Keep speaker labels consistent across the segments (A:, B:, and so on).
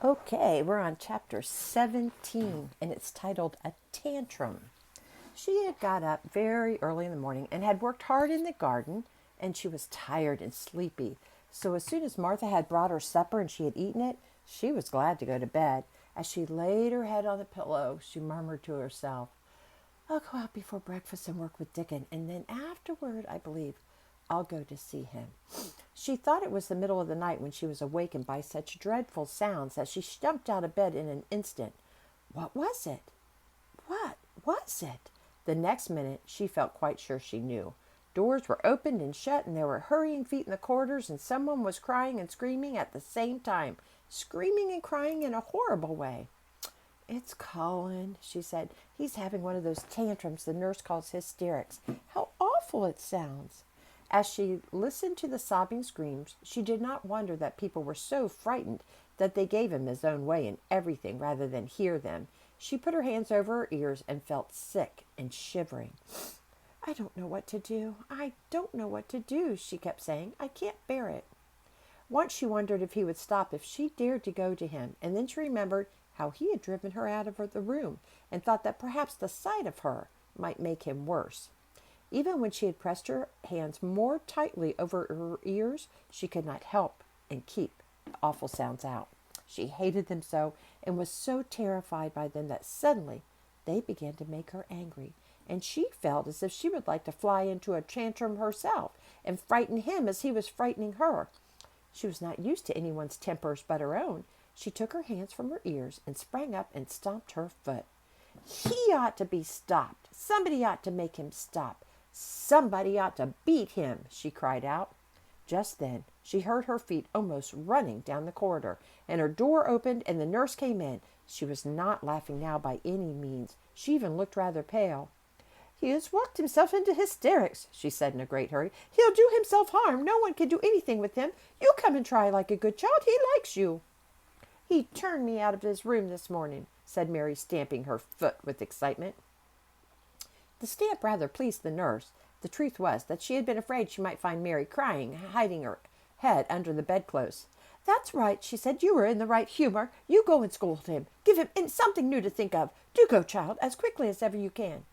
A: Okay, we're on chapter 17, and it's titled A Tantrum. She had got up very early in the morning and had worked hard in the garden, and she was tired and sleepy. So as soon as Martha had brought her supper and she had eaten it, she was glad to go to bed. As she laid her head on the pillow, she murmured to herself, I'll go out before breakfast and work with Dickon, and then afterward, I believe, I'll go to see him. She thought it was the middle of the night when she was awakened by such dreadful sounds that she jumped out of bed in an instant. What was it? What was it? The next minute she felt quite sure she knew. Doors were opened and shut, and there were hurrying feet in the corridors, and someone was crying and screaming at the same time, screaming and crying in a horrible way. It's Colin, she said. He's having one of those tantrums the nurse calls hysterics. How awful it sounds. As she listened to the sobbing screams, she did not wonder that people were so frightened that they gave him his own way in everything rather than hear them. She put her hands over her ears and felt sick and shivering. I don't know what to do. I don't know what to do, she kept saying. I can't bear it. Once she wondered if he would stop if she dared to go to him, and then she remembered how he had driven her out of the room and thought that perhaps the sight of her might make him worse. Even when she had pressed her hands more tightly over her ears, she could not help and keep the awful sounds out. She hated them so and was so terrified by them that suddenly they began to make her angry, and she felt as if she would like to fly into a tantrum herself and frighten him as he was frightening her. She was not used to anyone's tempers but her own. She took her hands from her ears and sprang up and stomped her foot. He ought to be stopped. Somebody ought to make him stop. Somebody ought to beat him, she cried out. Just then she heard her feet almost running down the corridor, and her door opened and the nurse came in. She was not laughing now by any means. She even looked rather pale. He has worked himself into hysterics, she said in a great hurry. He'll do himself harm. No one can do anything with him. You come and try like a good child. He likes you. He turned me out of his room this morning, said Mary, stamping her foot with excitement. The stamp rather pleased the nurse. The truth was that she had been afraid she might find Mary crying, hiding her head under the bedclothes. That's right, she said. You were in the right humor. You go and scold him. Give him something new to think of. Do go, child, as quickly as ever you can.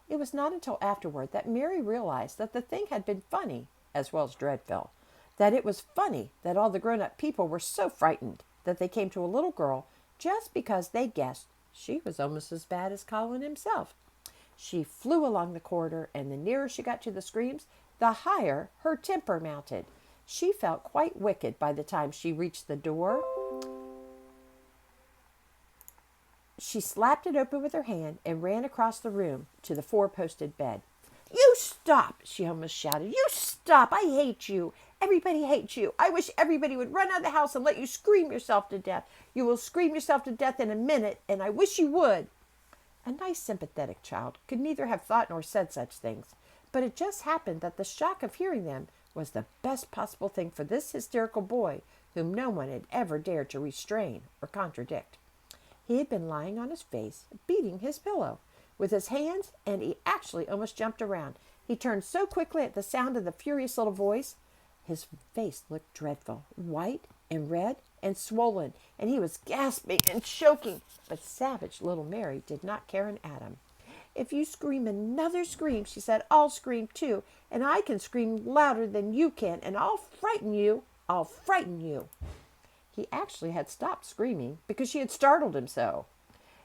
A: It was not until afterward that Mary realized that the thing had been funny, as well as dreadful. That it was funny that all the grown-up people were so frightened that they came to a little girl just because they guessed she was almost as bad as Colin himself. She flew along the corridor, and the nearer she got to the screams, the higher her temper mounted. She felt quite wicked by the time she reached the door. She slapped it open with her hand and ran across the room to the four-posted bed. You stop, she almost shouted. You stop. I hate you. Everybody hates you. I wish everybody would run out of the house and let you scream yourself to death. You will scream yourself to death in a minute, and I wish you would. A nice, sympathetic child could neither have thought nor said such things, but it just happened that the shock of hearing them was the best possible thing for this hysterical boy, whom no one had ever dared to restrain or contradict. He had been lying on his face, beating his pillow with his hands, and he actually almost jumped around. He turned so quickly at the sound of the furious little voice. His face looked dreadful, white and red and swollen, and he was gasping and choking. But savage little Mary did not care an atom. If you scream another scream, she said, I'll scream too, and I can scream louder than you can, and I'll frighten you. I'll frighten you. He actually had stopped screaming because she had startled him so.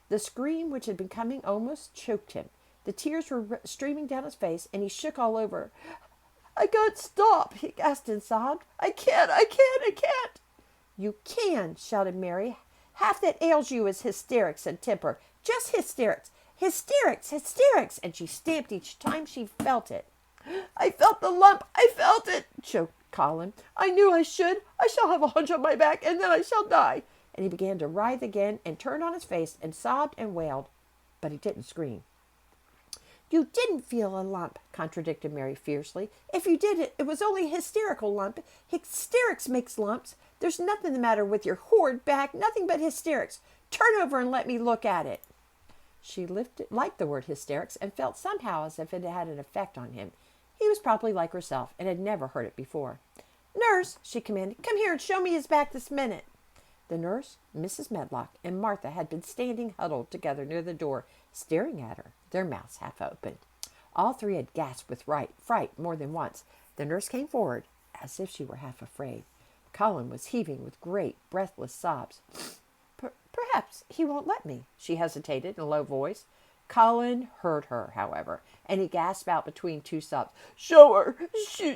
A: The scream, which had been coming, almost choked him. The tears were streaming down his face, and he shook all over. I can't stop, he gasped and sobbed. I can't. You can, shouted Mary. Half that ails you is hysterics and temper. Just hysterics. Hysterics. And she stamped each time she felt it. I felt the lump. I felt it, choked Colin. I knew I should. I shall have a hunch on my back, and then I shall die. And he began to writhe again and turned on his face and sobbed and wailed. But he didn't scream. You didn't feel a lump, contradicted Mary fiercely. If you did, it was only a hysterical lump. Hysterics makes lumps. There's nothing the matter with your horrid back, nothing but hysterics. Turn over and let me look at it. She liked the word hysterics and felt somehow as if it had an effect on him. He was probably like herself and had never heard it before. Nurse, she commanded, come here and show me his back this minute. The nurse, Mrs. Medlock, and Martha had been standing huddled together near the door, staring at her, their mouths half open. All three had gasped with fright more than once. The nurse came forward, as if she were half afraid. Colin was heaving with great, breathless sobs. Perhaps he won't let me, she hesitated in a low voice. Colin heard her, however, and he gasped out between two sobs, "Show her!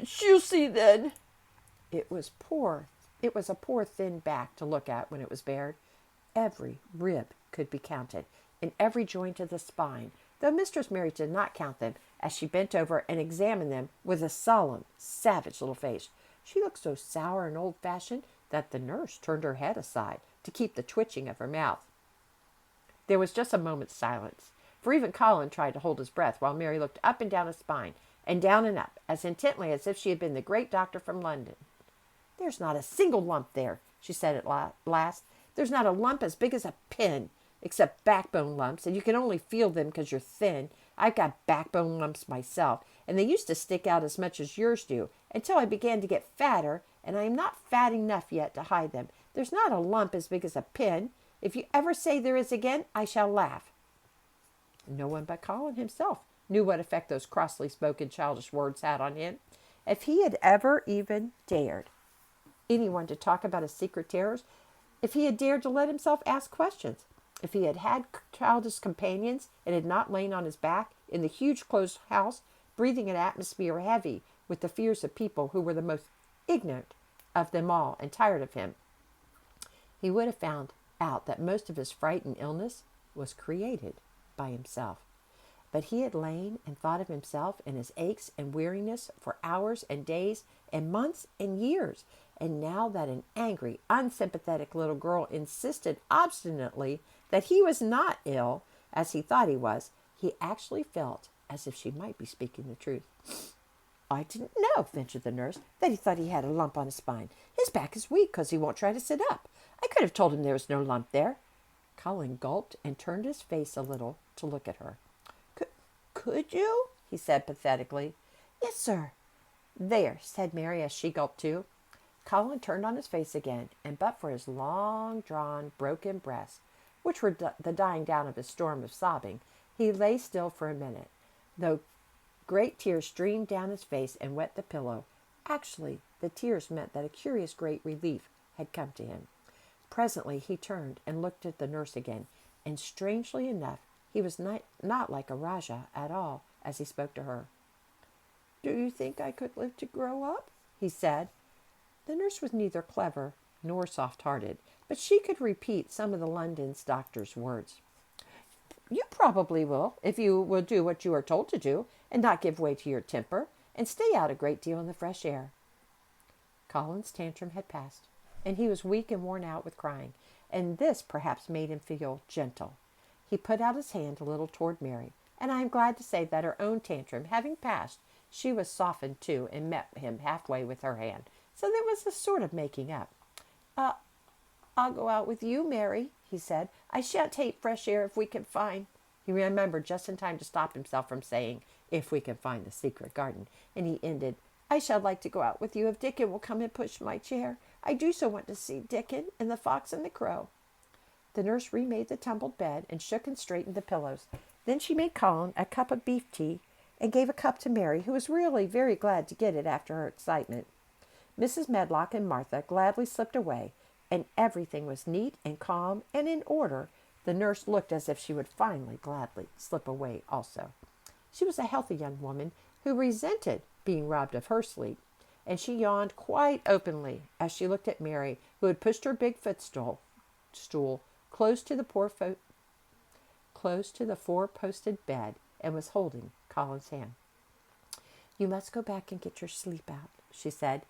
A: She'll see then." It was a poor thin back to look at when it was bared. Every rib could be counted, and every joint of the spine, though Mistress Mary did not count them, as she bent over and examined them with a solemn, savage little face. She looked so sour and old-fashioned that the nurse turned her head aside to keep the twitching of her mouth. There was just a moment's silence, for even Colin tried to hold his breath while Mary looked up and down his spine, and down and up, as intently as if she had been the great doctor from London. "There's not a single lump there," she said at last. "There's not a lump as big as a pin, except backbone lumps, and you can only feel them because you're thin. I've got backbone lumps myself, and they used to stick out as much as yours do, until I began to get fatter, and I am not fat enough yet to hide them. There's not a lump as big as a pin. If you ever say there is again, I shall laugh." No one but Colin himself knew what effect those crossly spoken childish words had on him. If he had ever even dared anyone to talk about his secret terrors, if he had dared to let himself ask questions, if he had had childish companions and had not lain on his back in the huge closed house, breathing an atmosphere heavy with the fears of people who were the most ignorant of them all and tired of him, he would have found out that most of his fright and illness was created by himself. But he had lain and thought of himself and his aches and weariness for hours and days and months and years. And now that an angry, unsympathetic little girl insisted obstinately that he was not ill, as he thought he was, he actually felt as if she might be speaking the truth. "I didn't know," ventured the nurse, "that he thought he had a lump on his spine. His back is weak because he won't try to sit up. I could have told him there was no lump there." Colin gulped and turned his face a little to look at her. Could you?" he said pathetically. "Yes, sir." "There," said Mary as she gulped too. Colin turned on his face again, and but for his long-drawn, broken breaths, which were the dying down of his storm of sobbing, he lay still for a minute, though great tears streamed down his face and wet the pillow. Actually, the tears meant that a curious great relief had come to him. Presently he turned and looked at the nurse again, and strangely enough, he was not like a Rajah at all as he spoke to her. "Do you think I could live to grow up?" he said. The nurse was neither clever nor soft-hearted, but she could repeat some of the London's doctor's words. "You probably will, if you will do what you are told to do, and not give way to your temper, and stay out a great deal in the fresh air." Colin's tantrum had passed, and he was weak and worn out with crying, and this perhaps made him feel gentle. He put out his hand a little toward Mary, and I am glad to say that her own tantrum having passed, she was softened too and met him halfway with her hand, so there was a sort of making up. "I'll go out with you, Mary," he said. "I shan't take fresh air if we can find—" He remembered just in time to stop himself from saying, "if we can find the secret garden," and he ended, "I shall like to go out with you if Dickon will come and push my chair. I do so want to see Dickon and the fox and the crow." The nurse remade the tumbled bed and shook and straightened the pillows. Then she made Colin a cup of beef tea and gave a cup to Mary, who was really very glad to get it after her excitement. Mrs. Medlock and Martha gladly slipped away, and everything was neat and calm and in order. The nurse looked as if she would finally gladly slip away also. She was a healthy young woman who resented being robbed of her sleep, and she yawned quite openly as she looked at Mary, who had pushed her big footstool close to the four-posted bed and was holding Colin's hand. "You must go back and get your sleep out," she said.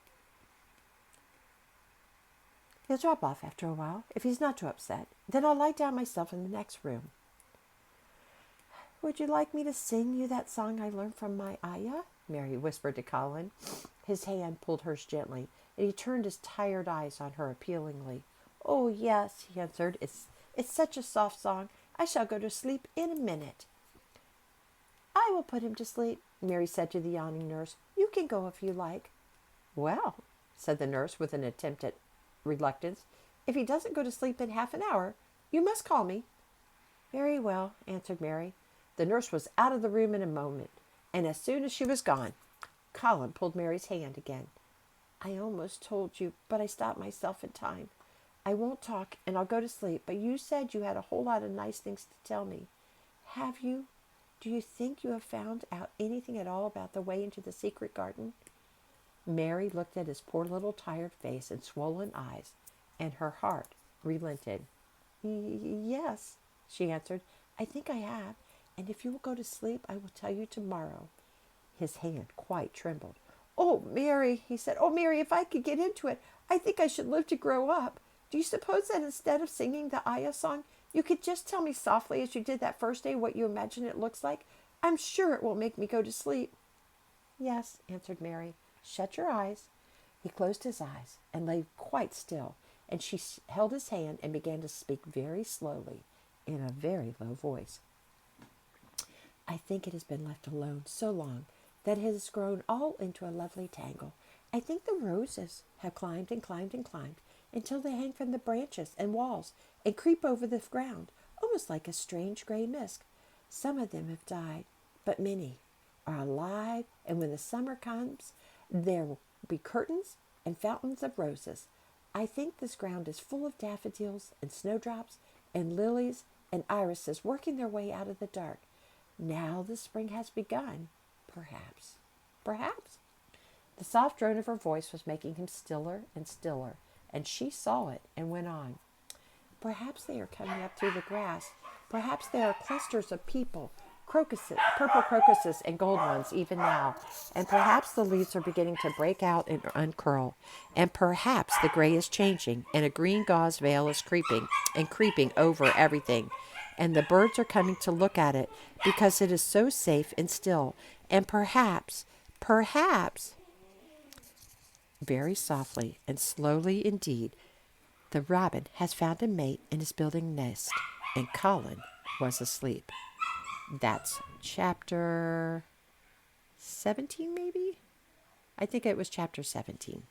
A: "He'll drop off after a while, if he's not too upset. Then I'll lie down myself in the next room." "Would you like me to sing you that song I learned from my ayah?" Mary whispered to Colin. His hand pulled hers gently, and he turned his tired eyes on her appealingly. "Oh, yes," he answered. It's such a soft song. I shall go to sleep in a minute." "I will put him to sleep," Mary said to the yawning nurse. "You can go if you like." "Well," said the nurse with an attempt at reluctance, If he doesn't go to sleep in half an hour, you must call me." "Very well," answered Mary. The nurse was out of the room in a moment, and as soon as she was gone, Colin pulled Mary's hand again. "I almost told you, but I stopped myself in time. I won't talk, and I'll go to sleep, but you said you had a whole lot of nice things to tell me. Have you? Do you think you have found out anything at all about the way into the secret garden?" Mary looked at his poor little tired face and swollen eyes, and her heart relented. "Yes," she answered. "I think I have, and if you will go to sleep, I will tell you tomorrow." His hand quite trembled. "Oh, Mary," he said. "Oh, Mary, if I could get into it, I think I should live to grow up. Do you suppose that instead of singing the Aya song, you could just tell me softly as you did that first day what you imagine it looks like? I'm sure it will make me go to sleep." "Yes," answered Mary. "Shut your eyes." He closed his eyes and lay quite still, and she held his hand and began to speak very slowly in a very low voice. "I think it has been left alone so long that it has grown all into a lovely tangle. I think the roses have climbed and climbed and climbed until they hang from the branches and walls and creep over the ground, almost like a strange gray mist. Some of them have died, but many are alive, and when the summer comes, there will be curtains and fountains of roses. I think this ground is full of daffodils and snowdrops and lilies and irises working their way out of the dark. Now the spring has begun, perhaps. Perhaps." The soft drone of her voice was making him stiller and stiller, and she saw it and went on. "Perhaps they are coming up through the grass. Perhaps there are clusters of crocuses, purple crocuses and gold ones even now. And perhaps the leaves are beginning to break out and uncurl. And perhaps the gray is changing, and a green gauze veil is creeping over everything. And the birds are coming to look at it because it is so safe and still. And perhaps, very softly and slowly indeed, the robin has found a mate and is building a nest, and Colin was asleep." That's chapter 17, maybe? I think it was chapter 17.